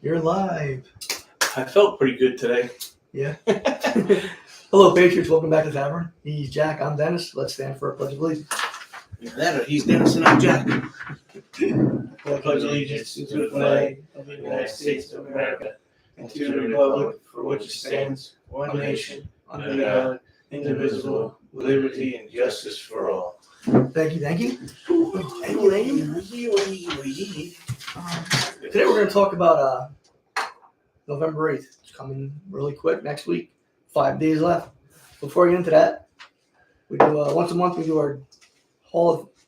You're live. I felt pretty good today. Yeah. Hello, Patriots. Welcome back to Tavern. He's Jack. I'm Dennis. Let's stand for a pledge of allegiance. That or he's Dennis and I'm Jack. I pledge allegiance to the flag of the United States of America and to the republic for which it stands, one nation, under God, indivisible, with liberty and justice for all. Thank you. Thank you. Today we're going to talk about November 8th. It's coming really quick next week. 5 days left. Before we get into that, we do once a month we do our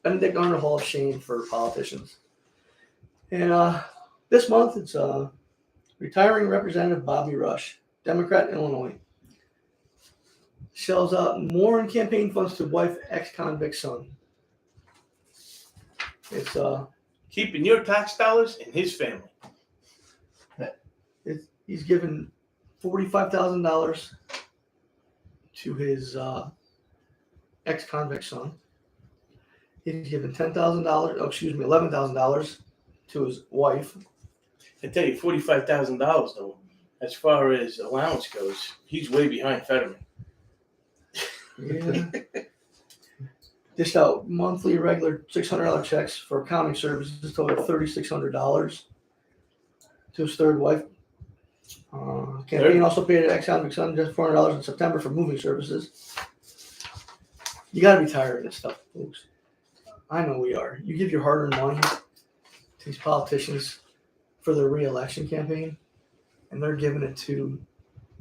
Benedict Arnold Hall of Shame for politicians. And this month it's retiring Representative Bobby Rush, Democrat, Illinois. Shells out more in campaign funds to wife ex-convict son. It's Keeping your tax dollars in his family. He's given $45,000 to his ex-convict son. He's given $11,000 to his wife. I tell you, $45,000 though, as far as allowance goes, he's way behind Fetterman. Yeah. Dished out monthly regular $600 checks for accounting services, total $3,600 to his third wife. Campaign also paid an ex-convict son just $400 in September for moving services. You got to be tired of this stuff, folks. I know we are. You give your hard-earned money to these politicians for their re-election campaign, and they're giving it to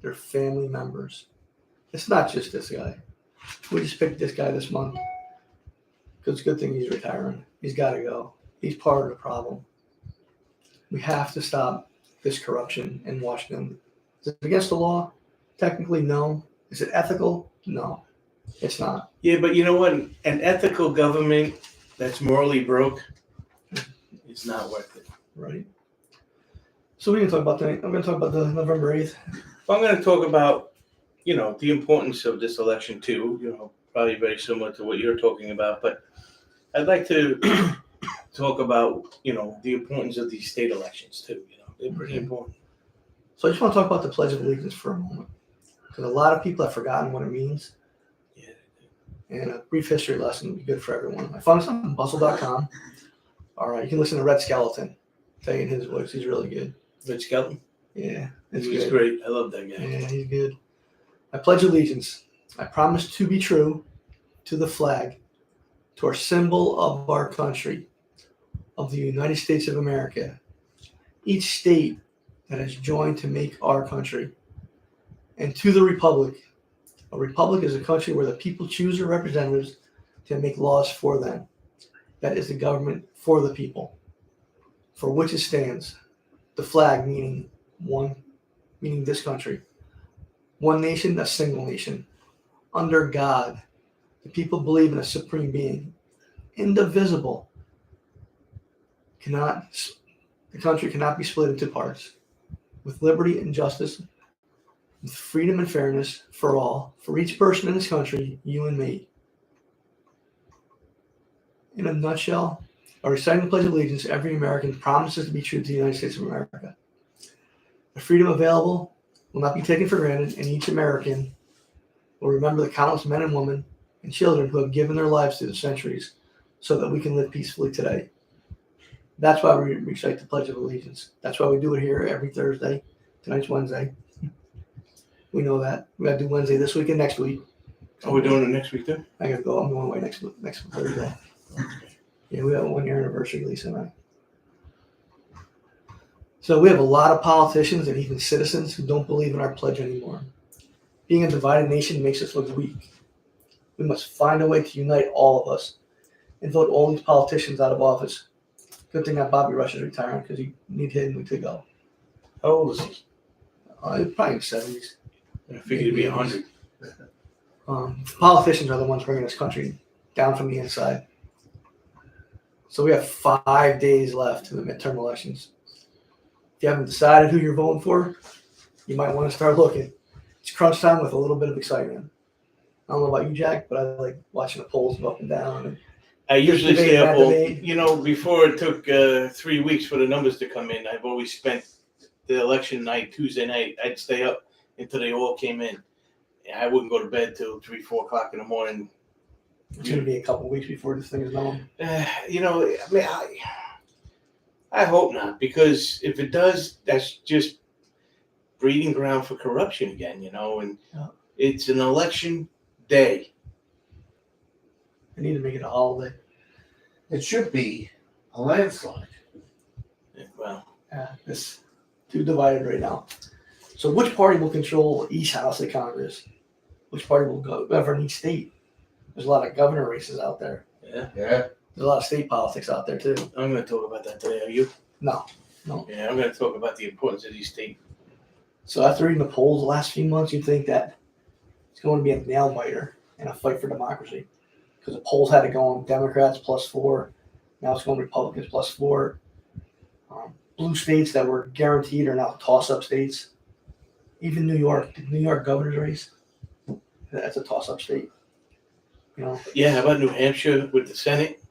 their family members. It's not just this guy. We just picked this guy this month because it's a good thing he's retiring. He's got to go. He's part of the problem. We have to stop this corruption in Washington. Is it against the law? Technically, no. Is it ethical? No, it's not. Yeah, but you know what? An ethical government that's morally broke is not worth it. Right. So we can talk about that. I'm going to talk about the November 8th. Well, I'm going to talk about, the importance of this election too. Probably very similar to what you're talking about. But I'd like to talk about, the importance of these state elections too. They're pretty important. So I just want to talk about the Pledge of Allegiance for a moment, because a lot of people have forgotten what it means. Yeah. And a brief history lesson would be good for everyone. I found this on bustle.com. All right, you can listen to Red Skeleton saying his voice. He's really good. Red Skeleton? Yeah. He's great. I love that guy. Yeah, he's good. I pledge allegiance. I promise to be true to the flag, to our symbol of our country, of the United States of America, each state that has joined to make our country, and to the republic. A republic is a country where the people choose their representatives to make laws for them. That is the government for the people, for which it stands. The flag meaning one, meaning this country. One nation, a single nation. Under God, the people believe in a supreme being, indivisible. The country cannot be split into parts. With liberty and justice, with freedom and fairness for all, for each person in this country, you and me. In a nutshell, by reciting the Pledge of Allegiance, every American promises to be true to the United States of America. The freedom available will not be taken for granted, and each American will remember the countless men and women and children who have given their lives through the centuries so that we can live peacefully today. That's why we recite the Pledge of Allegiance. That's why we do it here every Thursday. Tonight's Wednesday. We know that. We got to do Wednesday this week and next week. Oh, we're doing it next week too? I got to go. I'm going away next Thursday. Yeah, we have a 1-year anniversary, Lisa and I. So we have a lot of politicians and even citizens who don't believe in our pledge anymore. Being a divided nation makes us look weak. We must find a way to unite all of us and vote all these politicians out of office. Good thing that Bobby Rush is retiring, because he need him to go. How old is he? Probably in the 70s. I figured he'd be 100. Politicians are the ones bringing this country down from the inside. So we have 5 days left to the midterm elections. If you haven't decided who you're voting for, you might want to start looking. It's crunch time with a little bit of excitement. I don't know about you, Jack, but I like watching the polls go up and down. And I usually debate, stay up all, debate. before it took 3 weeks for the numbers to come in, I've always spent the election night, Tuesday night, I'd stay up until they all came in. I wouldn't go to bed till 3, 4 o'clock in the morning. It's going to be a couple of weeks before this thing is known. I hope not, because if it does, that's just breeding ground for corruption again, and it's an election day. They need to make it a holiday. It should be a landslide. Well, It's too divided right now. So which party will control each house of Congress? Which party will govern each state? There's a lot of governor races out there. yeah, Yeah. There's a lot of state politics out there too. I'm going to talk about that today. Are you? No. Yeah, I'm going to talk about the importance of these states. So after reading the polls the last few months, you'd think that it's going to be a nail biter and a fight for democracy. Because the polls had it going Democrats +4. Now it's going Republicans +4. Blue states that were guaranteed are now toss-up states. Even New York, the New York governor's race, that's a toss-up state. Yeah, how about New Hampshire with the Senate?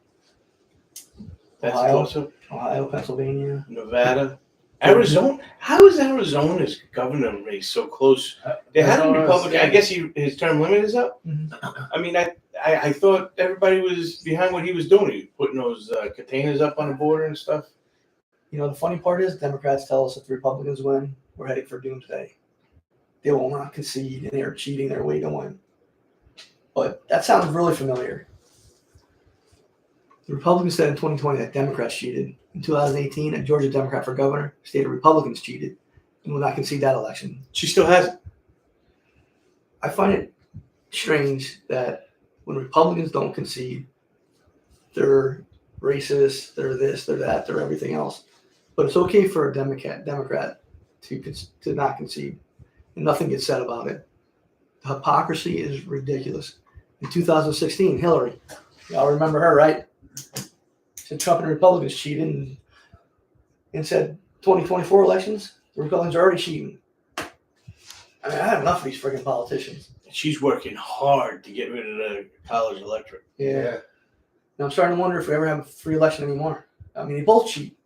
That's Ohio. also Ohio, Pennsylvania. Nevada. Arizona. How is Arizona's governor race so close? They had a Republican. I guess his term limit is up. Mhm. I mean, I thought everybody was behind what he was doing. He was putting those containers up on the border and stuff. The funny part is Democrats tell us if the Republicans win, we're heading for doomsday. They will not concede, and they are cheating their way to win. But that sounds really familiar. The Republicans said in 2020 that Democrats cheated. In 2018, a Georgia Democrat for governor stated Republicans cheated and will not concede that election. She still has it. I find it strange that when Republicans don't concede, they're racist, they're this, they're that, they're everything else. But it's okay for a Democrat to not concede, and nothing gets said about it. The hypocrisy is ridiculous. In 2016, Hillary, y'all remember her, right? Said Trump and Republicans cheated and said 2024 elections, the Republicans are already cheating. I mean, I have enough of these freaking politicians. She's working hard to get rid of the college electorate. Yeah. And I'm starting to wonder if we ever have a free election anymore. I mean, they both cheat.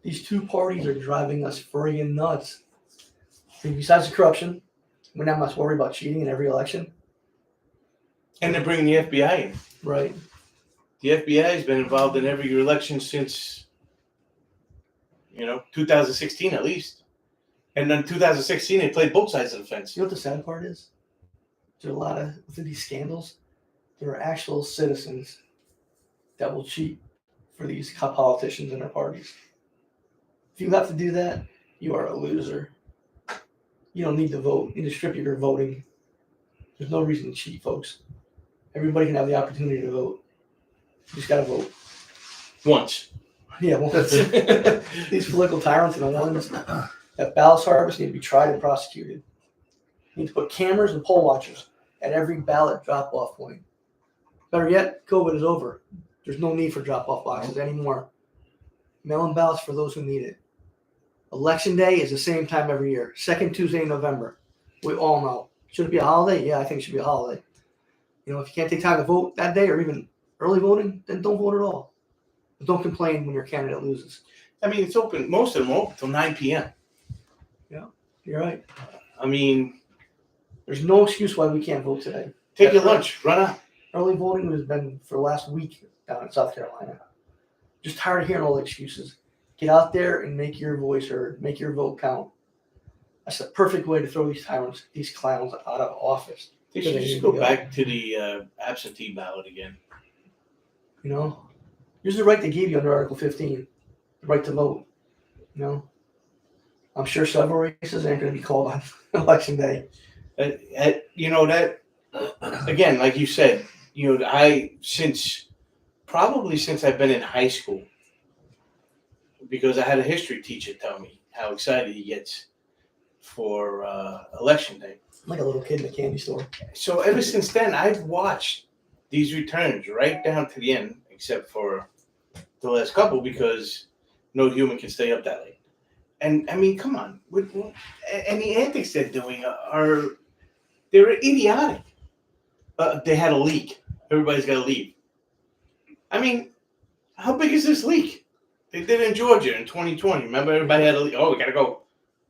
These two parties are driving us friggin' nuts. And besides the corruption, we now must worry about cheating in every election. And they're bringing the FBI in. Right. The FBI has been involved in every election since, 2016 at least. And then 2016, they played both sides of the fence. You know what the sad part is? There's a lot of, with these scandals, there are actual citizens that will cheat for these politicians and their parties. If you have to do that, you are a loser. You don't need to vote. You need to strip your voting. There's no reason to cheat, folks. Everybody can have the opportunity to vote. You just got to vote. Once. Yeah, well, these political tyrants and the ones that ballot harvest need to be tried and prosecuted. You need to put cameras and poll watchers at every ballot drop-off point. Better yet, COVID is over. There's no need for drop-off boxes anymore. Mail-in ballots for those who need it. Election day is the same time every year. Second Tuesday in November. We all know. Should it be a holiday? Yeah, I think it should be a holiday. If you can't take time to vote that day or even early voting, then don't vote at all. But don't complain when your candidate loses. I mean, it's open, most of them open till 9 p.m. Yeah, you're right. I mean, there's no excuse why we can't vote today. Take your lunch, run out. Early voting has been for the last week down in South Carolina. Just tired of hearing all the excuses. Get out there and make your voice heard. Make your vote count. That's the perfect way to throw these tyrants, these clowns out of office. They should just go back to the absentee ballot again. Use the right they gave you under Article 15, the right to vote. I'm sure several races aren't going to be called on election day. That again, like you said, since I've been in high school, because I had a history teacher tell me how excited he gets for election day. Like a little kid in a candy store. So ever since then, I've watched these returns right down to the end, except for the last couple, because no human can stay up that late. And I mean, come on, and the antics they're doing they're idiotic. They had a leak. Everybody's got to leave. I mean, how big is this leak? They did in Georgia in 2020. Remember, everybody had a leak. Oh, we got to go.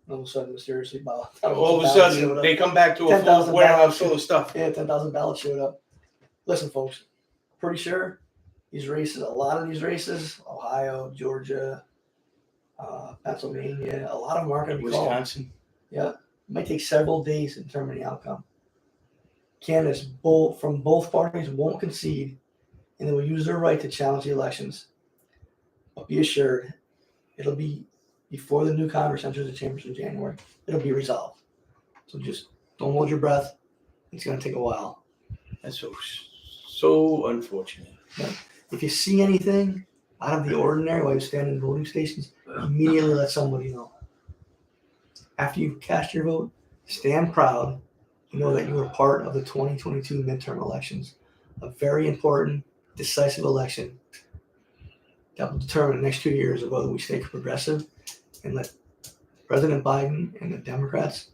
all of a sudden, mysteriously, All of a sudden, they come back to a full 10,000 warehouse ballots. full of stuff. Yeah, 10,000 ballots showed up. Listen, folks, pretty sure these races, a lot of these races, Ohio, Georgia, Pennsylvania, a lot of them aren't going to be called. Wisconsin. Yeah, it might take several days to determine the outcome. Candidates from both parties won't concede, and they will use their right to challenge the elections. But be assured, it'll be before the new Congress enters the chambers in January. It'll be resolved. So just don't hold your breath. It's going to take a while. That's so unfortunate. If you see anything out of the ordinary while you stand in voting stations, immediately let somebody know. After you've cast your vote, stand proud and know that you are part of the 2022 midterm elections, a very important, decisive election that will determine the next 2 years of whether we stay progressive and let President Biden and the Democrats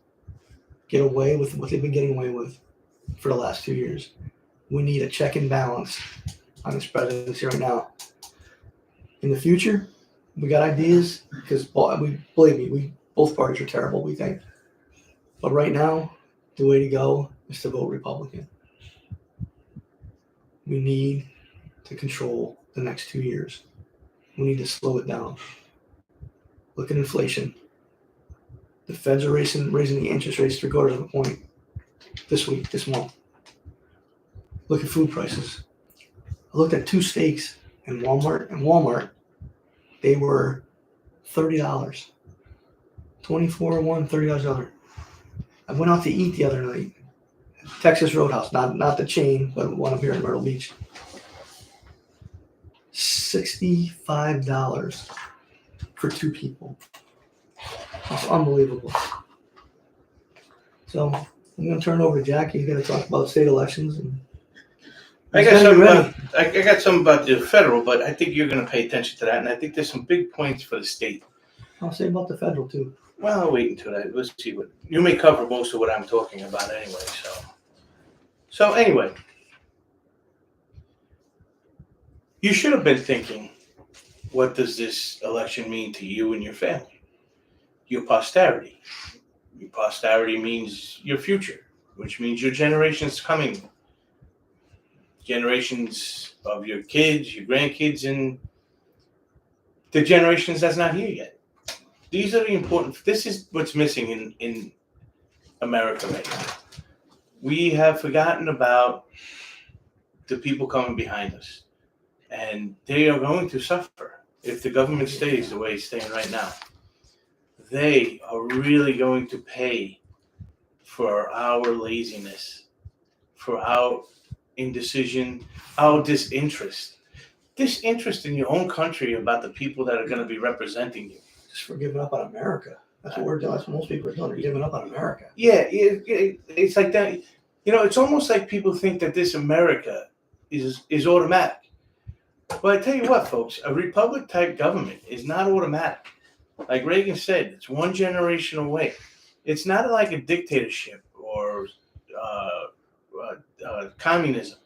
get away with what they've been getting away with for the last 2 years. We need a check and balance on this presidency right now. In the future, we got ideas because believe me, both parties are terrible, we think. But right now, the way to go is to vote Republican. We need to control the next 2 years. We need to slow it down. Look at inflation. The feds are raising the interest rates 3/4 of a point this month. Look at food prices. I looked at 2 steaks in Walmart. They were $30. 24 one, $30. I went out to eat the other night. Texas Roadhouse, not the chain, but one up here in Myrtle Beach. $65 for 2 people. That's unbelievable. So I'm going to turn it over to Jackie. He's going to talk about state elections. And I got something about the federal, but I think you're going to pay attention to that, and I think there's some big points for the state. I'll say about the federal too. Well, I'll wait until that. Let's see what you may cover most of what I'm talking about anyway. So anyway, you should have been thinking, what does this election mean to you and your family, your posterity? Your posterity means your future, which means your generations coming, generations of your kids, your grandkids, and the generations that's not here yet. These are the important. This is what's missing in America right now. We have forgotten about the people coming behind us, and they are going to suffer if the government stays the way it's staying right now. They are really going to pay for our laziness, for our indecision, our disinterest in your own country about the people that are going to be representing you. Just for giving up on America. That's what we're doing. That's what most people are doing. They're giving up on America. Yeah, it's like that. You know, it's almost like people think that this America is automatic. But I tell you what, folks, a republic-type government is not automatic. Like Reagan said, it's one generation away. It's not like a dictatorship or communism.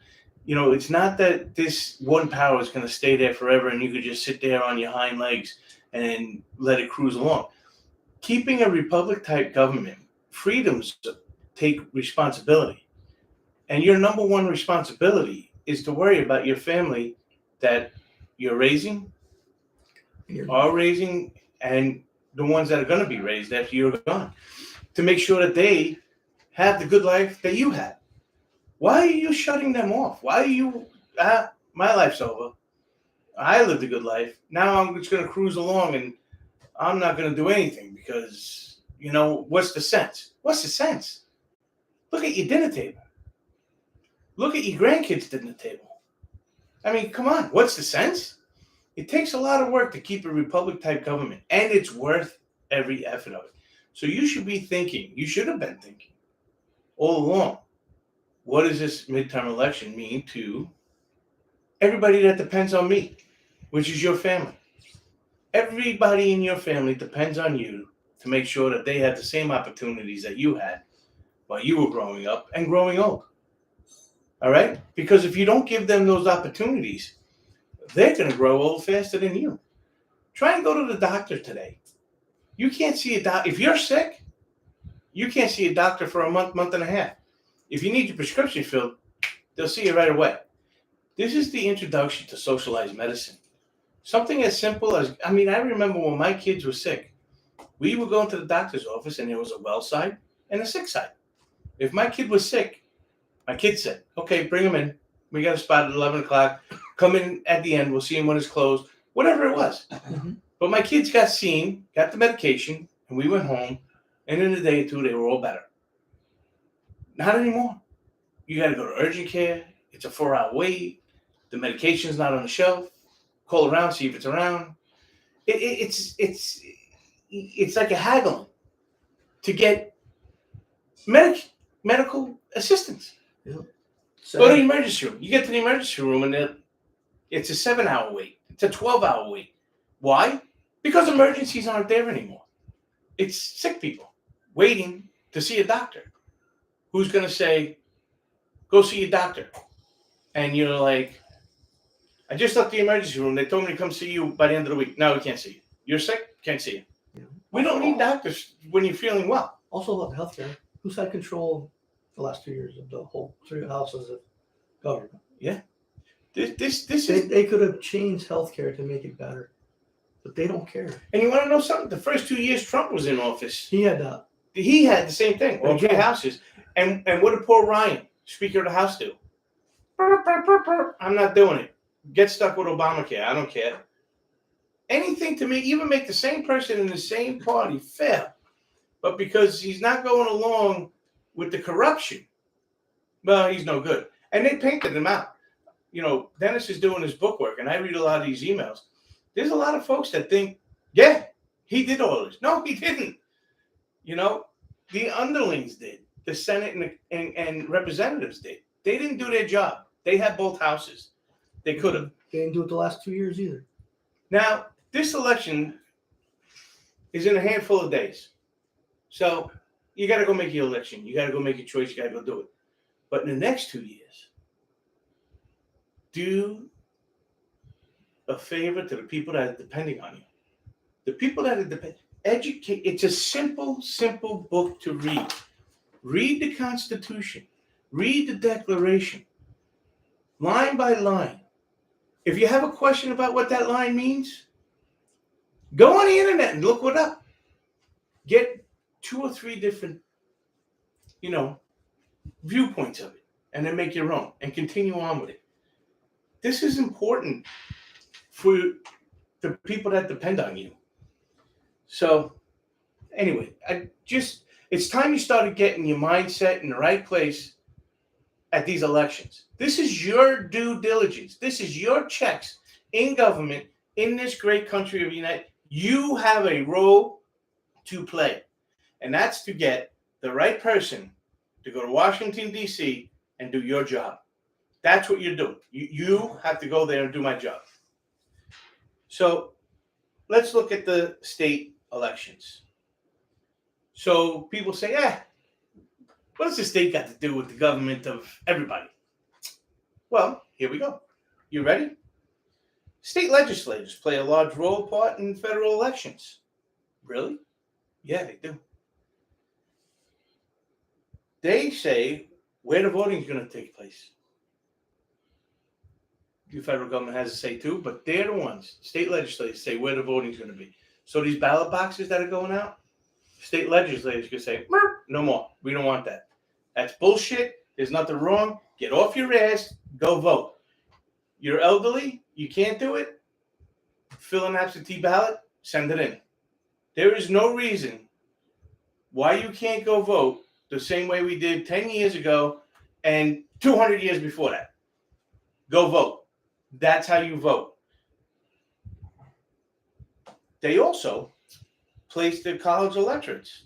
You know, it's not that this one power is going to stay there forever and you could just sit there on your hind legs and let it cruise along. Keeping a republic-type government, freedoms take responsibility. And your number one responsibility is to worry about your family that you're raising, are raising, and the ones that are going to be raised after you're gone, to make sure that they have the good life that you had. Why are you shutting them off? Why are you, my life's over. I lived a good life. Now I'm just going to cruise along and I'm not going to do anything because, you know, what's the sense? What's the sense? Look at your dinner table. Look at your grandkids' dinner table. I mean, come on. What's the sense? It takes a lot of work to keep a republic-type government, and it's worth every effort of it. So you should be thinking, you should have been thinking all along, what does this midterm election mean to everybody that depends on me, which is your family? Everybody in your family depends on you to make sure that they have the same opportunities that you had while you were growing up and growing old. All right? Because if you don't give them those opportunities, they're going to grow old faster than you. Try and go to the doctor today. You can't see a doctor. If you're sick, you can't see a doctor for a month and a half. If you need your prescription filled, they'll see you right away. This is the introduction to socialized medicine. Something as simple as, I remember when my kids were sick, we would go into the doctor's office and there was a well side and a sick side. If my kid was sick, my kid said, okay, bring him in. We got a spot at 11 o'clock. Come in at the end. We'll see him when it's closed. Whatever it was. Mm-hmm. But my kids got seen, got the medication, and we went home. And in a day or two, they were all better. Not anymore. You got to go to urgent care. It's a 4-hour wait. The medication's not on the shelf. Call around, see if it's around. It's like a haggling to get medical assistance. Yeah. Go to the emergency room. You get to the emergency room and it's a 7-hour wait. It's a 12-hour wait. Why? Because emergencies aren't there anymore. It's sick people waiting to see a doctor who's going to say, go see a doctor. And you're like, I just left the emergency room. They told me to come see you by the end of the week. No, we can't see you. You're sick? Can't see you. Yeah. We don't need doctors when you're feeling well. Also about healthcare. Who's had control the last 2 years of the whole 3 houses of government? Yeah. This is... They could have changed healthcare to make it better, but they don't care. And you want to know something? The first 2 years Trump was in office, He had that. he had the same thing. All 3 houses. And what did poor Ryan, Speaker of the House, do? I'm not doing it. Get stuck with Obamacare. I don't care. Anything to me, even make the same person in the same party fail. But because he's not going along with the corruption, well, he's no good. And they painted him out. You know, Dennis is doing his book work, and I read a lot of these emails. There's a lot of folks that think, yeah, he did all this. No, he didn't. You know, the underlings did. The Senate and representatives did. They didn't do their job. They had both houses. They could have. They didn't do it the last 2 years either. Now, this election is in a handful of days. So you got to go make your election. You got to go make your choice. You got to go do it. But in the next 2 years, do a favor to the people that are depending on you. The people that are educate. It's a simple, simple book to read. Read the Constitution. Read the Declaration. Line by line. If you have a question about what that line means, go on the internet and look it up. Get 2 or 3 different, viewpoints of it, and then make your own and continue on with it. This is important for the people that depend on you. So, anyway, it's time you started getting your mindset in the right place at these elections. This is your due diligence. This is your checks in government in this great country of the United States. You have a role to play, and that's to get the right person to go to Washington, D.C. and do your job. That's what you're doing. You have to go there and do my job. So let's look at the state elections. So people say, what does the state got to do with the government of everybody? Well, here we go. You ready? State legislators play a large part in federal elections. Really? Yeah, they do. They say where the voting is going to take place. The federal government has a say too, but they're the ones. State legislators say where the voting is going to be. So these ballot boxes that are going out, state legislators can say, no more. We don't want that. That's bullshit. There's nothing wrong. Get off your ass. Go vote. You're elderly. You can't do it. Fill an absentee ballot. Send it in. There is no reason why you can't go vote the same way we did 10 years ago and 200 years before that. Go vote. That's how you vote. They also place the college electorates.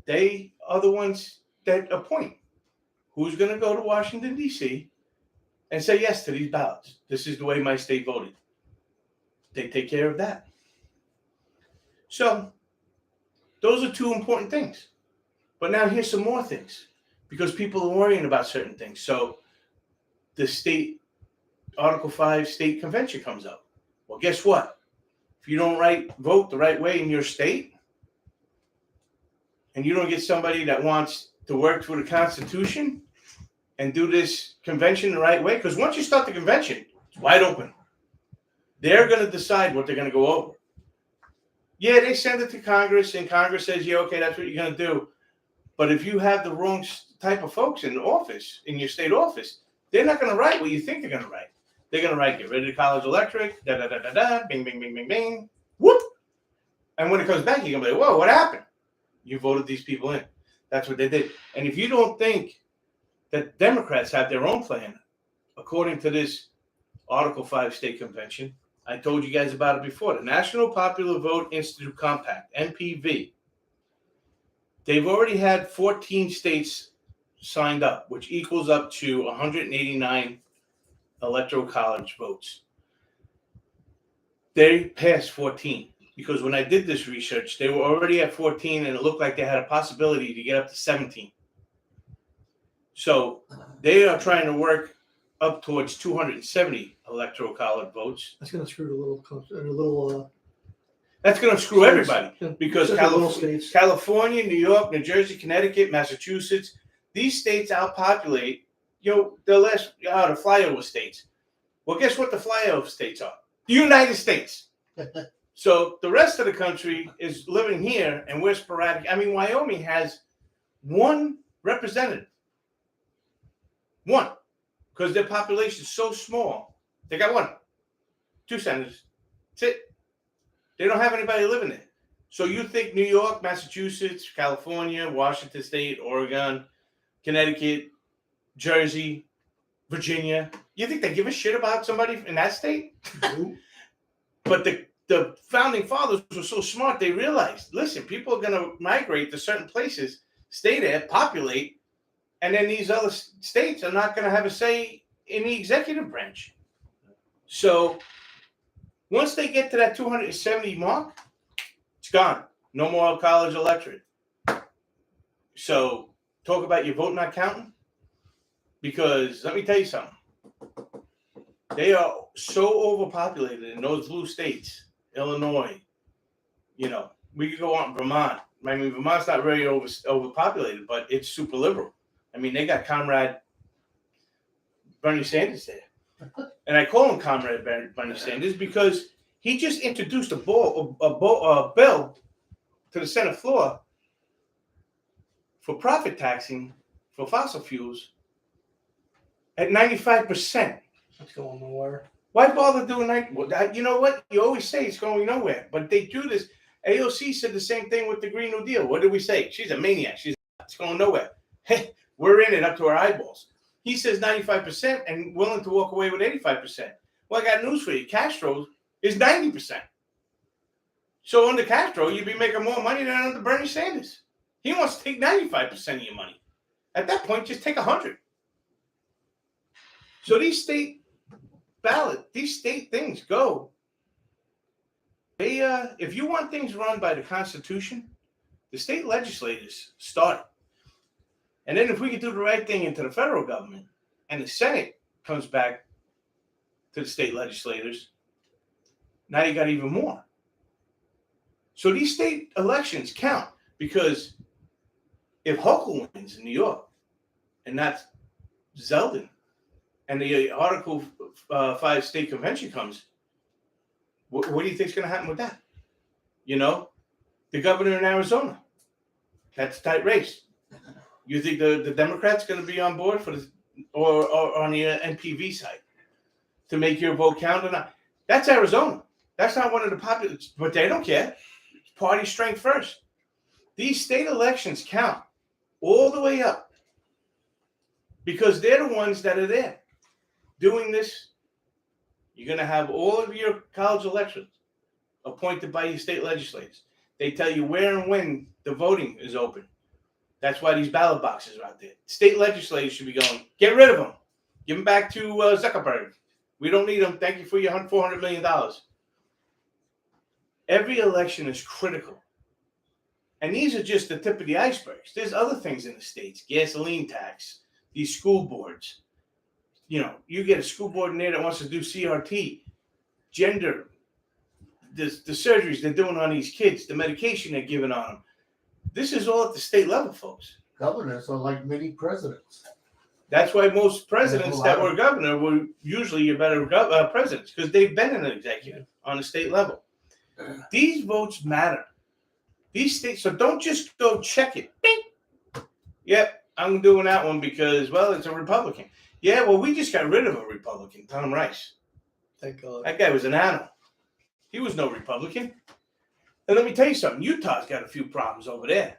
They are the ones that appoint who's going to go to Washington, D.C. and say yes to these ballots. This is the way my state voted. They take care of that. So those are 2 important things. But now here's some more things because people are worrying about certain things. So the state Article 5 state convention comes up. Well, guess what? if you don't vote the right way in your state, and you don't get somebody that wants to work through the Constitution and do this convention the right way, because once you start the convention, it's wide open. They're going to decide what they're going to go over. Yeah, they send it to Congress, and Congress says, yeah, okay, that's what you're going to do. But if you have the wrong type of folks in office, in your state office, they're not going to write what you think they're going to write. They're going to write, get rid of the college electric, da-da-da-da-da, bing, bing, bing, bing, bing, whoop. And when it comes back, you're going to be like, whoa, what happened? You voted these people in. That's what they did. And if you don't think that Democrats have their own plan, according to this Article 5 state convention, I told you guys about it before, the National Popular Vote Institute Compact, NPV, they've already had 14 states signed up, which equals up to 189 electoral college votes. They passed 14. Because when I did this research, they were already at 14, and it looked like they had a possibility to get up to 17. So they are trying to work up towards 270 electoral college votes. That's going to screw the little. That's going to screw everybody because Except the little states. California, New York, New Jersey, Connecticut, Massachusetts, these states outpopulate. The less the flyover states. Well, guess what the flyover states are? The United States. So the rest of the country is living here, and we're sporadic. I mean, Wyoming has one representative. One. Because their population is so small. They got one. 2 senators. That's it. They don't have anybody living there. So you think New York, Massachusetts, California, Washington State, Oregon, Connecticut, Jersey, Virginia, you think they give a shit about somebody in that state? But the founding fathers were so smart, they realized, listen, people are going to migrate to certain places, stay there, populate, and then these other states are not going to have a say in the executive branch. So once they get to that 270 mark, it's gone. No more college electorate. So talk about your vote not counting. Because let me tell you something. They are so overpopulated in those blue states. Illinois, we could go on Vermont. I mean, Vermont's not very overpopulated, but it's super liberal. I mean, they got Comrade Bernie Sanders there. And I call him Comrade Bernie Sanders because he just introduced a bill to the Senate floor for profit taxing for fossil fuels at 95%. That's going nowhere. Why bother doing that? Well, you know what? You always say it's going nowhere, but they do this. AOC said the same thing with the Green New Deal. What did we say? She's a maniac. It's going nowhere. Hey, we're in it up to our eyeballs. He says 95% and willing to walk away with 85%. Well, I got news for you. Castro is 90%. So under Castro, you'd be making more money than under Bernie Sanders. He wants to take 95% of your money. At that point, just take 100. So these state things go. They, if you want things run by the Constitution, the state legislators start. And then if we can do the right thing into the federal government, and the Senate comes back to the state legislators, now you got even more. So these state elections count because if Hochul wins in New York, and that's Zeldin, and the Article 5 state convention comes, what do you think is going to happen with that? The governor in Arizona, that's a tight race. You think the Democrats going to be on board for this, or on the NPV side to make your vote count or not? That's Arizona. That's not one of the popular, but they don't care. It's party strength first. These state elections count all the way up because they're the ones that are there doing this. You're going to have all of your college elections appointed by your state legislators. They tell you where and when the voting is open. That's why these ballot boxes are out there. State legislators should be going, get rid of them. Give them back to Zuckerberg. We don't need them. Thank you for your $400 million. Every election is critical. And these are just the tip of the icebergs. There's other things in the states. Gasoline tax, these school boards. You get a school board in there that wants to do CRT, gender the surgeries they're doing on these kids, the medication they're giving on them. This is all at the state level, folks. Governors are like mini presidents. That's why most presidents that were governor were usually your better presidents, because they've been in an executive on the state level. These votes matter. These states, so don't just go check it. Bing. Yep, I'm doing that one because, well, it's a Republican. Yeah, well, we just got rid of a Republican, Tom Rice. Thank God. That guy was an animal. He was no Republican. And let me tell you something. Utah's got a few problems over there.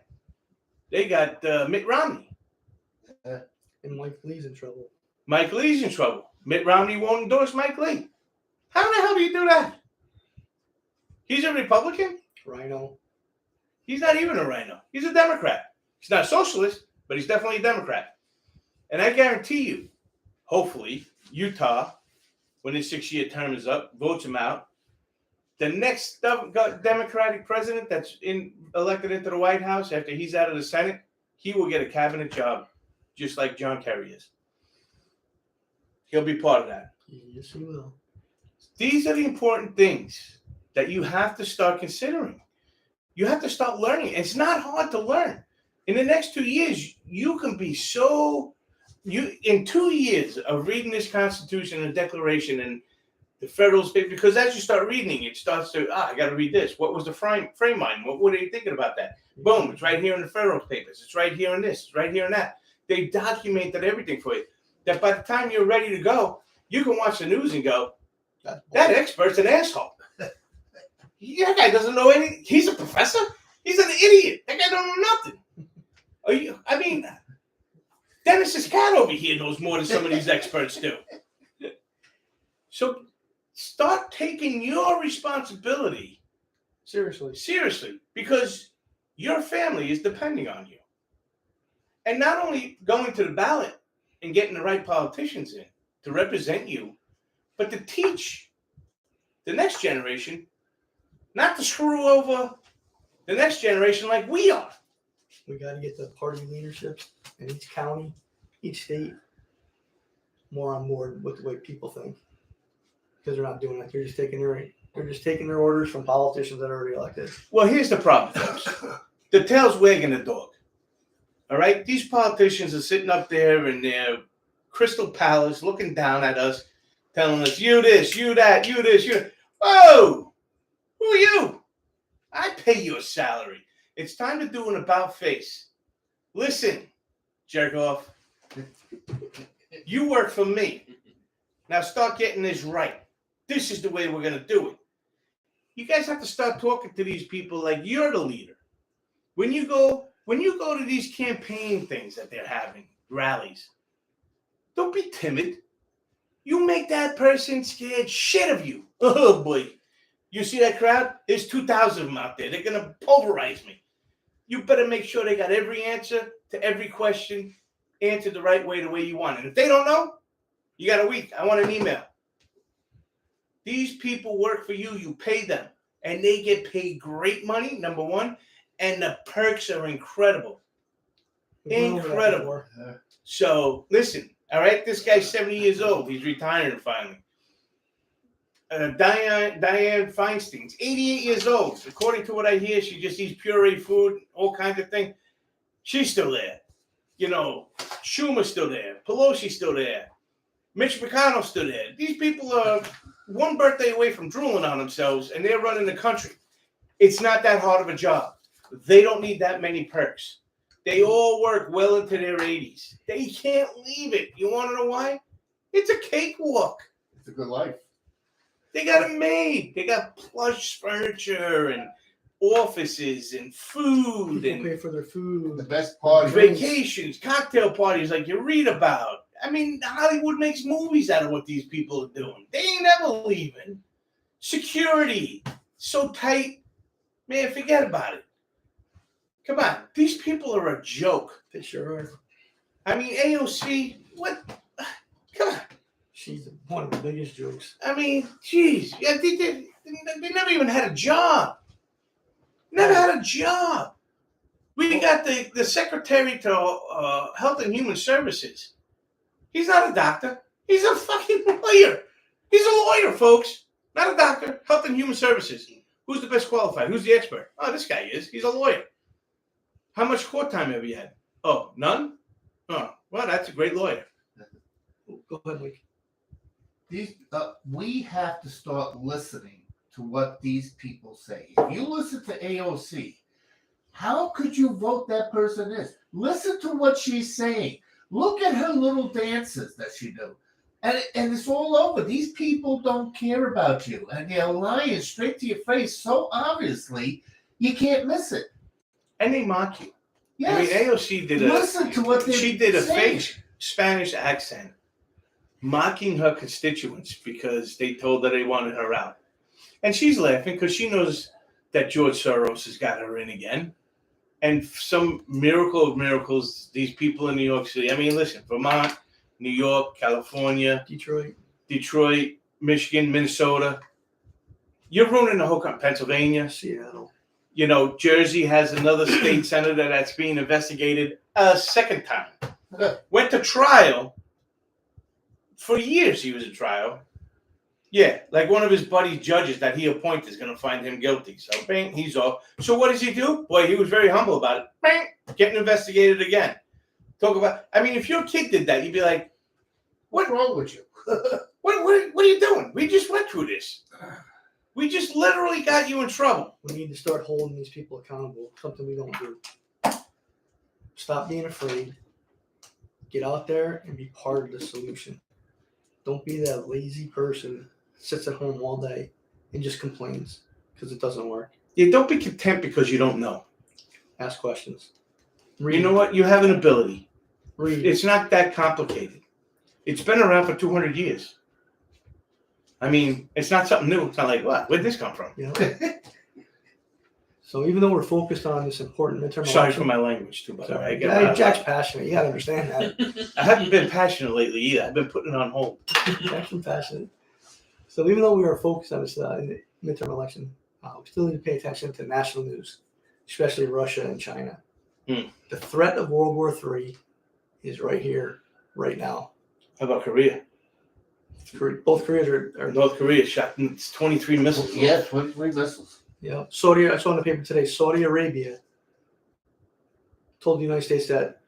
They got Mitt Romney. And Mike Lee's in trouble. Mike Lee's in trouble. Mitt Romney won't endorse Mike Lee. How the hell do you do that? He's a Republican? Rhino. He's not even a rhino. He's a Democrat. He's not a socialist, but he's definitely a Democrat. And I guarantee you, hopefully, Utah, when his 6-year term is up, votes him out. The next Democratic president that's elected into the White House after he's out of the Senate, he will get a cabinet job, just like John Kerry is. He'll be part of that. Yes, he will. These are the important things that you have to start considering. You have to start learning. It's not hard to learn. In the next 2 years, you can be in 2 years of reading this Constitution and Declaration and the federal state, because as you start reading, it starts to, I got to read this. What was the frame mind? What were they thinking about that? Boom, it's right here in the federal papers. It's right here in this. It's right here in that. They documented everything for you. That by the time you're ready to go, you can watch the news and go, that expert's an asshole. That guy doesn't know anything. He's a professor. He's an idiot. That guy don't know nothing. Dennis's cat over here knows more than some of these experts do. So start taking your responsibility seriously, because your family is depending on you. And not only going to the ballot and getting the right politicians in to represent you, but to teach the next generation not to screw over the next generation like we are. We got to get the party leaderships in each county, each state, more on board with the way people think. Because they're not doing that. They're just taking their orders from politicians that are already elected. Well, here's the problem, folks. The tail's wagging the dog. All right? These politicians are sitting up there in their crystal palace looking down at us, telling us, you this, you that, you this, you that. Whoa! Who are you? I pay you a salary. It's time to do an about face. Listen, jerk off. You work for me. Now start getting this right. This is the way we're going to do it. You guys have to start talking to these people like you're the leader. When you go to these campaign things that they're having, rallies, don't be timid. You make that person scared shit of you. Oh, boy. You see that crowd? There's 2,000 of them out there. They're going to pulverize me. You better make sure they got every answer to every question answered the right way, the way you want it. If they don't know, you got a week. I want an email. These people work for you. You pay them. And they get paid great money, number one. And the perks are incredible. Incredible. So, listen. All right? This guy's 70 years old. He's retiring finally. Diane Feinstein's 88 years old. According to what I hear, she just eats pureed food, all kinds of things. She's still there. Schumer's still there. Pelosi's still there. Mitch McConnell's still there. These people are one birthday away from drooling on themselves, and they're running the country. It's not that hard of a job. They don't need that many perks. They all work well into their 80s. They can't leave it. You want to know why? It's a cakewalk. It's a good life. They got it made. They got plush furniture and offices and food. People and pay for their food. The best parties. Vacations, cocktail parties like you read about. I mean, Hollywood makes movies out of what these people are doing. They ain't never leaving. Security, so tight. Man, forget about it. Come on. These people are a joke. They sure are. I mean, AOC, what? Come on. She's one of the biggest jokes. I mean, geez. Yeah, they never even had a job. Never had a job. We got the secretary to Health and Human Services. He's not a doctor. He's a fucking lawyer. He's a lawyer, folks. Not a doctor. Health and Human Services. Who's the best qualified? Who's the expert? Oh, this guy is. He's a lawyer. How much court time have you had? Oh, none? Oh, well, that's a great lawyer. Go ahead, Mike. We have to start listening to what these people say. If you listen to AOC, how could you vote that person is? Listen to what she's saying. Look at her little dances that she do. And it's all over. These people don't care about you. And they're lying straight to your face so obviously you can't miss it. And they mock you. Yes. I mean, AOC did Listen to what she did a saying. fake Spanish accent, mocking her constituents because they told her they wanted her out. And she's laughing because she knows that George Soros has got her in again. And some miracle of miracles, these people in New York City, I mean, listen, Vermont, New York, California, Detroit, Michigan, Minnesota. You're ruining the whole country. Pennsylvania. Seattle. You know, Jersey has another state senator that's being investigated a second time. Went to trial. For years he was in trial. Yeah, like one of his buddy judges that he appointed is going to find him guilty. So, bang, he's off. So what does he do? Boy, he was very humble about it. Bang, getting investigated again. Talk about, I mean, if your kid did that, you'd be like, What's wrong with you? what are you doing? We just went through this. We just literally got you in trouble. We need to start holding these people accountable, something we don't do. Stop being afraid. Get out there and be part of the solution. Don't be that lazy person that sits at home all day and just complains because it doesn't work. Yeah, don't be content because you don't know. Ask questions. You know what? You have an ability. Read. It's not that complicated. It's been around for 200 years. I mean, it's not something new. It's not like, what? Where'd this come from? You know? So even though we're focused on this important midterm Sorry election, for my language, too, by the way. I get yeah, rat- Jack's passionate. You gotta understand that. I haven't been passionate lately either. I've been putting it on hold. Jack's been passionate. So even though we are focused on this midterm election, we still need to pay attention to national news, especially Russia and China. Hmm. The threat of World War III is right here, right now. How about Korea? Both Koreas are North Korea shot 23 missiles. Yeah, 23 missiles. yeah. I saw in the paper today, Saudi Arabia told the United States that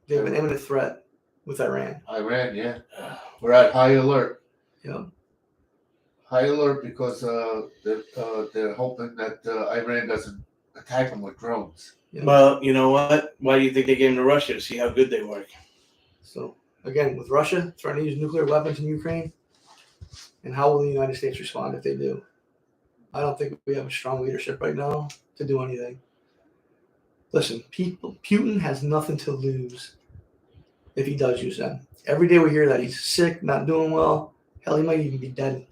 they have an imminent threat with Iran. Iran, yeah. We're at high alert. Yeah. High alert because they're hoping that Iran doesn't attack them with drones. Yeah. Well, you know what? Why do you think they gave them to Russia? To see how good they work. So again, with Russia threatening to use nuclear weapons in Ukraine, and how will the United States respond if they do? I don't think we have a strong leadership right now to do anything. Listen, Putin has nothing to lose if he does use them. Every day we hear that he's sick, not doing well. Hell, he might even be dead.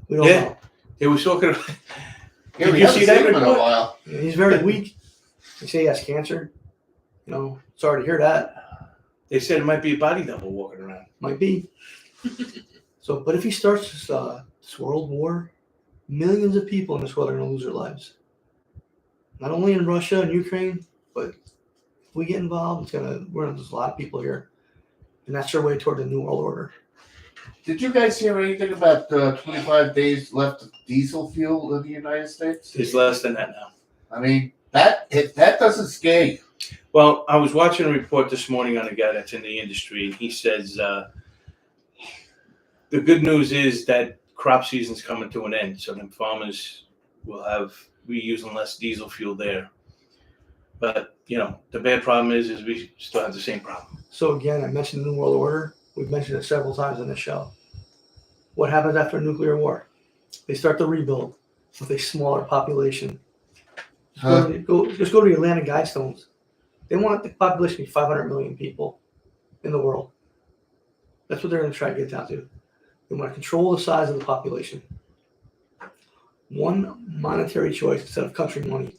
We don't know. They were talking. Yeah, Did we you haven't see that seen him in a report? while. He's very weak. They say he has cancer. You know, sorry to hear that. They said it might be a body double walking around. Might be. So, but if he starts this world war, millions of people in this world are going to lose their lives. Not only in Russia and Ukraine, but if we get involved, we're going to lose a lot of people here, and that's our way toward the new world order. Did you guys hear anything about 25 days left of diesel fuel in the United States? It's less than that now. I mean, that doesn't scare you. Well, I was watching a report this morning on a guy that's in the industry, and he says the good news is that crop season's coming to an end, so then farmers will be using less diesel fuel there. But, you know, the bad problem is we still have the same problem. So again, I mentioned the new world order. We've mentioned it several times in this show. What happens after a nuclear war? They start to rebuild with a smaller population. Just go to the Atlantic Guidestones. They want the population to be 500 million people in the world. That's what they're going to try to get down to. They want to control the size of the population. One monetary choice instead of country money.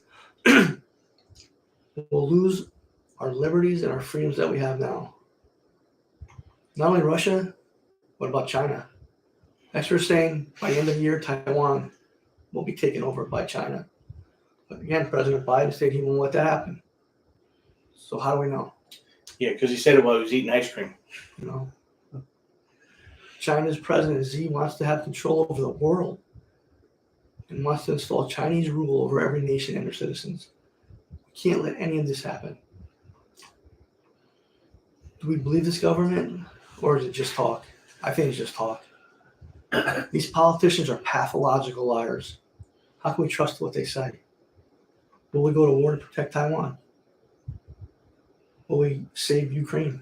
We'll lose our liberties and our freedoms that we have now. Not only Russia, what about China? Experts saying by the end of the year, Taiwan will be taken over by China. But again, President Biden said he won't let that happen. So how do we know? Yeah, because he said it while he was eating ice cream. You know, China's president Xi wants to have control over the world. and wants to install Chinese rule over every nation and their citizens. We can't let any of this happen. Do we believe this government, or is it just talk? I think it's just talk. These politicians are pathological liars. How can we trust what they say? Will we go to war to protect Taiwan? Will we save Ukraine?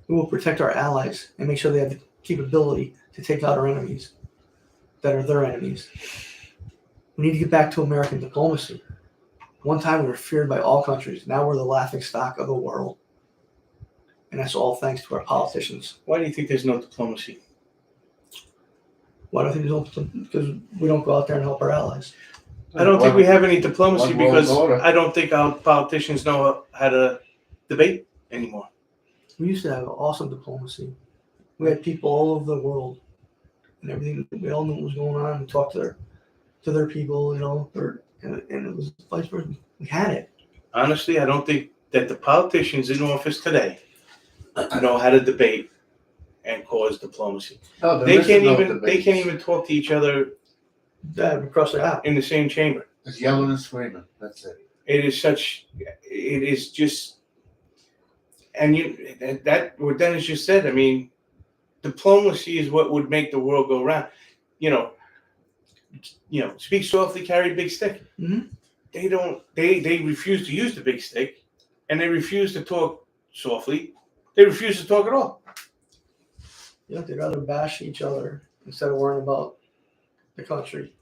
We will protect our allies and make sure they have the capability to take out our enemies that are their enemies. We need to get back to American diplomacy. One time we were feared by all countries. Now we're the laughing stock of the world. And that's all thanks to our politicians. Why do you think there's no diplomacy? Why do I think there's no? Because we don't go out there and help our allies. I don't think we have any diplomacy one world because order. I don't think our politicians know how to debate anymore. We used to have awesome diplomacy. We had people all over the world, and everything. We all knew what was going on. We talked to their people, and it was vice versa. We had it. Honestly, I don't think that the politicians in office today know how to debate and cause diplomacy. No, there They isn't can't no even debates. talk to each other Across the app. in the same chamber. It's yelling and screaming. That's it. It is just, and what Dennis just said. I mean, diplomacy is what would make the world go round. Speak softly, carry a big stick. Mhm. They don't. They refuse to use the big stick, and they refuse to talk softly. They refuse to talk at all. They'd rather bash each other instead of worrying about the country.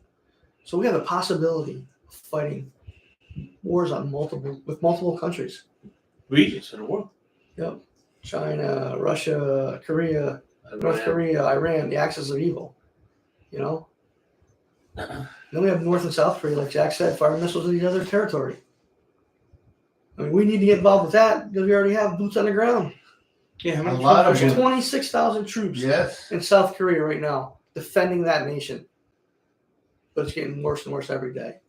So we have the possibility of fighting wars with multiple countries. Regions of the world. Yep. China, Russia, Korea, North Korea, Iran, the axis of evil. Then we have North and South Korea, like Jack said, firing missiles at each other's territory. I mean, we need to get involved with that because we already have boots on the ground. Yeah, how many A lot of troops There's are- 26,000 troops Yes. in South Korea right now defending that nation. But it's getting worse and worse every day.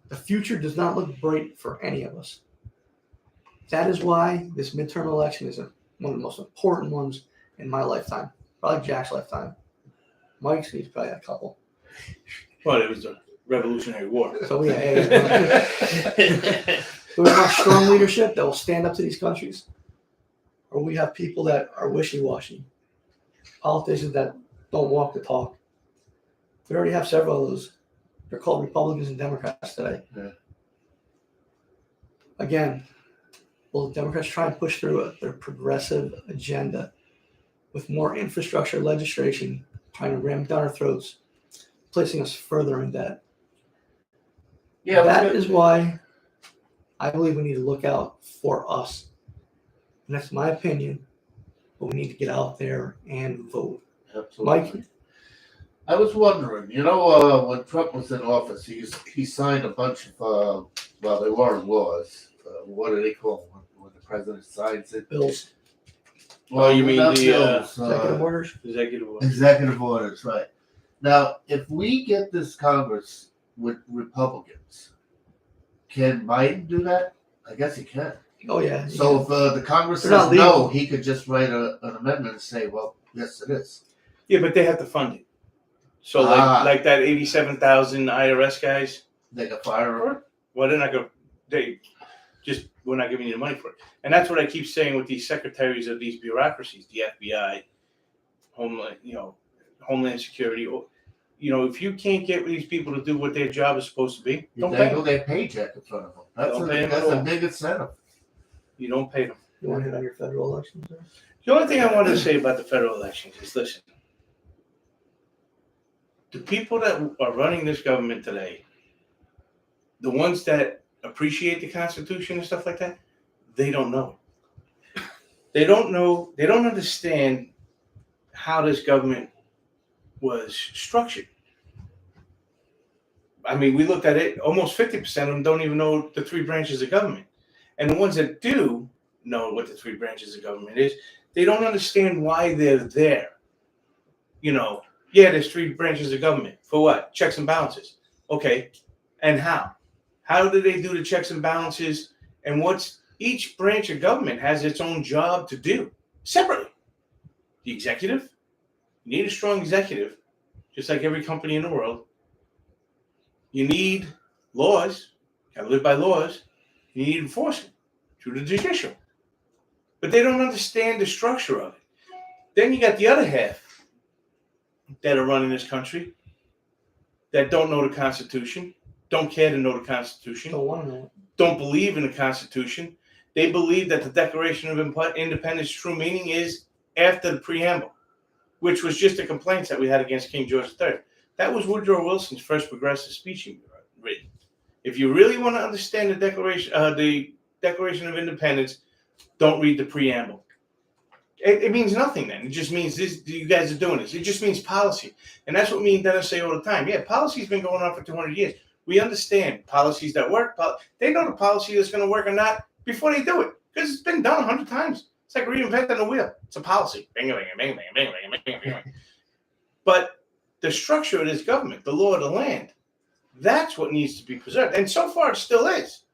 The future does not look bright for any of us. That is why this midterm election is one of the most important ones in my lifetime. Probably Jack's lifetime. Mike's, he's probably had a couple. Well, it was the Revolutionary War. So we want strong leadership that will stand up to these countries. Or we have people that are wishy-washy. Politicians that don't walk the talk. We already have several of those. They're called Republicans and Democrats today. Yeah. Again, will the Democrats try and push through their progressive agenda with more infrastructure legislation, trying to ram down our throats, placing us further in debt? Yeah. That is why I believe we need to look out for us. And that's my opinion, but we need to get out there and vote. Absolutely. Mike? I was wondering, when Trump was in office, he signed a bunch of, they weren't laws. What do they call them when the president signs it? Bills, Oh, you mean not the, bills, executive orders. Executive order. executive orders, right? Now, if we get this Congress with Republicans, can Biden do that? I guess he can. Oh, yeah. So if the Congress They're not says no, legal. he could just write an amendment and say, well, yes, it is. Yeah, but they have to fund it. So like that 87,000 IRS guys. They can fire her. Well, they're not going. We're not giving you the money for it. And that's what I keep saying with these secretaries of these bureaucracies, the FBI, Homeland Security. If you can't get these people to do what their job is supposed to be, You don't pay dangle them. their paycheck in front of them. Don't pay 'em That's at a all. big incentive. You don't pay them. You want to hit on your federal elections? There? The only thing I wanted to say about the federal elections is, listen, the people that are running this government today, the ones that appreciate the Constitution and stuff like that, they don't know. They don't know. They don't understand how this government was structured. I mean, we looked at it, almost 50% of them don't even know the three branches of government. And the ones that do know what the three branches of government is, they don't understand why they're there. There's three branches of government. For what? Checks and balances. Okay. And how? How do they do the checks and balances? And each branch of government has its own job to do separately. The executive, you need a strong executive, just like every company in the world. you need laws, gotta live by laws, you need enforcement through the judicial. But they don't understand the structure of it. Then you got the other half that are running this country that don't know the Constitution, don't care to know the Constitution, Don't want to know it. don't believe in the Constitution. They believe that the Declaration of Independence true meaning is after the preamble, which was just the complaints that we had against King George III. That was Woodrow Wilson's first progressive speech he written. If you really want to understand the Declaration of Independence, don't read the preamble. It means nothing then. It just means this. You guys are doing this. It just means policy. And that's what me and Dennis say all the time. Yeah, policy's been going on for 200 years. We understand policies that work. They know the policy that's going to work or not before they do it, because it's been done 100 times. It's like reinventing the wheel. It's a policy. Bing, bing, bing, bing, bing, bing, bing, bing. But the structure of this government, the law of the land, that's what needs to be preserved. And so far it still is.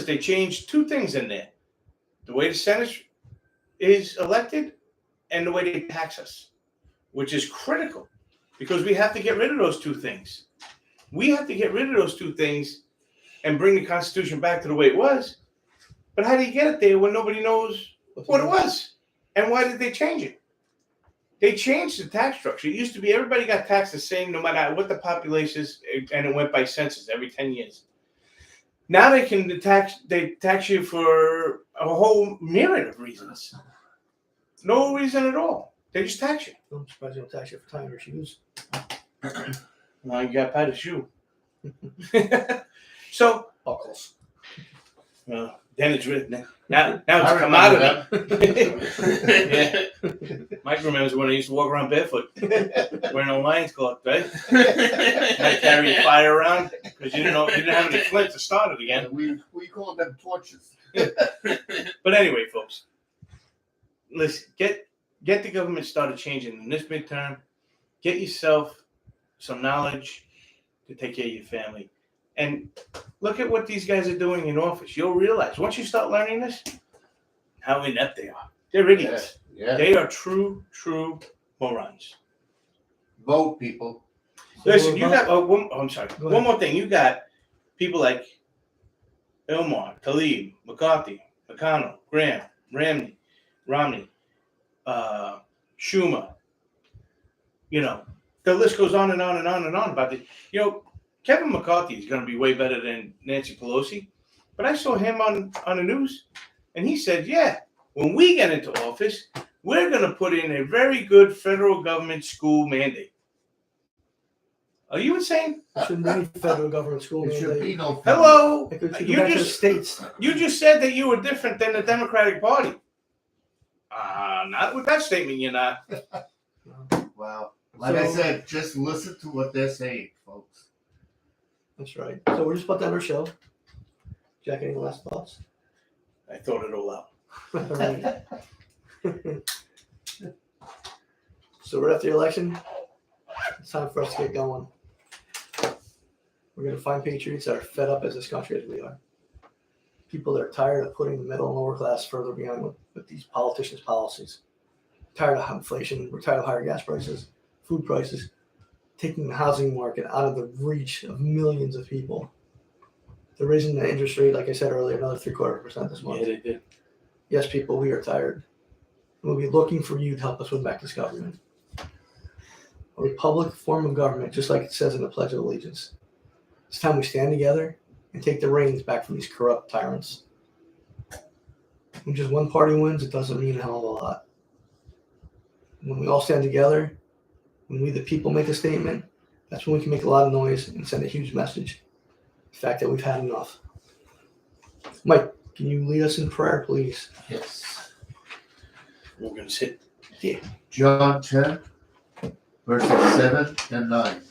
They changed two things in there. The way the Senate is elected and the way they tax us, which is critical because we have to get rid of those two things. We have to get rid of those two things and bring the Constitution back to the way it was. But how do you get it there when nobody knows what it was? And why did they change it? They changed the tax structure. It used to be everybody got taxed the same no matter what the population is, and it went by census every 10 years. Now they tax you for a whole myriad of reasons. No reason at all. They just tax you. I'm surprised they don't tax you for tying your shoes. Now you got to buy the shoe. So, Buckles. then it's written. Now it's a commodity. Yeah. Mike remembers when I used to walk around barefoot, wearing a lion's cloth, right? Had to carry a fire around because you didn't have any flint to start it again. We call them torches. But anyway, folks, listen, get the government started changing in this midterm. Get yourself some knowledge to take care of your family. And look at what these guys are doing in office. You'll realize, once you start learning this, how inept they are. They're idiots. Yeah. They are true morons. Vote, people. Listen, you got, I'm sorry. Go One ahead. more thing. You got people like Ilmar, Tlaib, McCarthy, McConnell, Graham, Romney, Schumer. You know, the list goes on and on and on and on about this. You know, Kevin McCarthy is going to be way better than Nancy Pelosi. But I saw him on the news, and he said, yeah, when we get into office, we're going to put in a very good federal government school mandate. Are you insane? There shouldn't be any federal government school. It should be no. Hello? It could You go back to the just states. said that you were different than the Democratic Party. Not with that statement, you're not. Wow. Like I said, just listen to what they're saying, folks. That's right. So we're just about to end our show. Jack, any last thoughts? I thought it all out. All right. So right after the election, it's time for us to get going. We're going to find patriots that are fed up as this country as we are. People that are tired of putting the middle and lower class further behind with these politicians' policies. Tired of inflation. We're tired of higher gas prices, food prices, taking the housing market out of the reach of millions of people. They're raising the interest rate, like I said earlier, another 0.75% this month. Yeah, they did. Yes, people, we are tired. We'll be looking for you to help us win back this government. A republic form of government, just like it says in the Pledge of Allegiance. It's time we stand together and take the reins back from these corrupt tyrants. When just one party wins, it doesn't mean a hell of a lot. When we all stand together, when we the people make a statement, that's when we can make a lot of noise and send a huge message. The fact that we've had enough. Mike, can you lead us in prayer, please? Yes. We're going to sit. John 10, verses 7 and 9.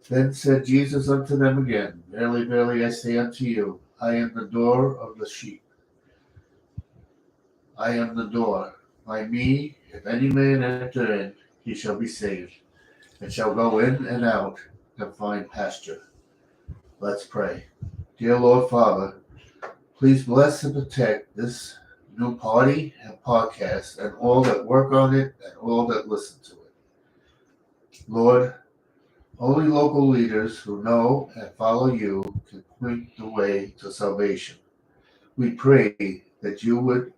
Then said Jesus unto them again, Verily, verily, I say unto you, I am the door of the sheep. I am the door. By me, if any man enter in, he shall be saved, and shall go in and out and find pasture. Let's pray. Dear Lord Father, please bless and protect this new party and podcast and all that work on it and all that listen to it. Lord, Only local leaders who know and follow you can point the way to salvation. We pray that you would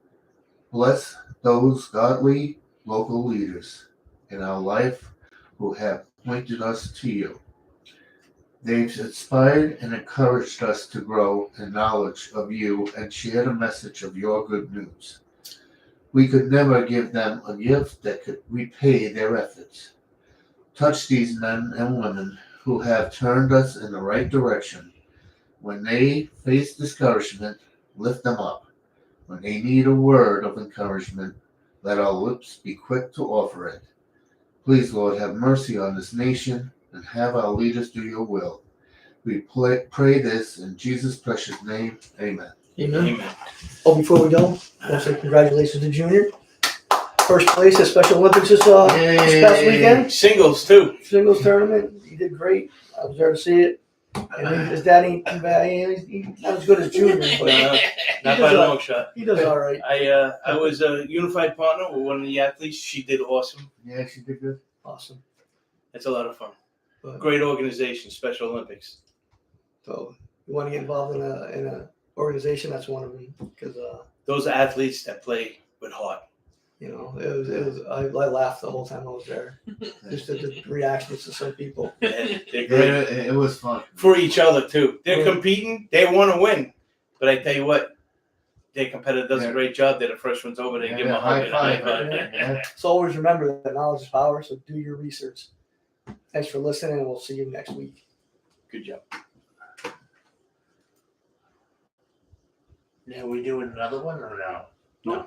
bless those godly local leaders in our life who have pointed us to you. They've inspired and encouraged us to grow in knowledge of you and share the message of your good news. We could never give them a gift that could repay their efforts. Touch these men and women who have turned us in the right direction. When they face discouragement, lift them up. When they need a word of encouragement, let our lips be quick to offer it. Please, Lord, have mercy on this nation and have our leaders do your will. We pray this in Jesus' precious name. Amen. Amen. Amen. Oh, before we go, I want to say congratulations to Junior. First place at Special Olympics this past weekend. Singles too. Singles tournament. He did great. I was there to see it. And his dad ain't too bad. He's not as good as Junior, but Not by a long shot. he does all right. I was a unified partner with one of the athletes. She did awesome. Yeah, she did good. Awesome. It's a lot of fun. But, Great organization, Special Olympics. so you want to get involved in a organization, that's one of them. Because Those are athletes that play with heart. it was. I laughed the whole time I was there. Just the reactions to some people. They're Yeah, great it was fun. for each other too. They're Yeah. competing. They want to win. But I tell you what, their competitor does Yeah. a great job. They're the first ones over. They Yeah, give them a high hug and a high five. five. Yeah. So always remember that knowledge is power. So do your research. Thanks for listening, and we'll see you next week. Good job. Now we doing another one or no? No.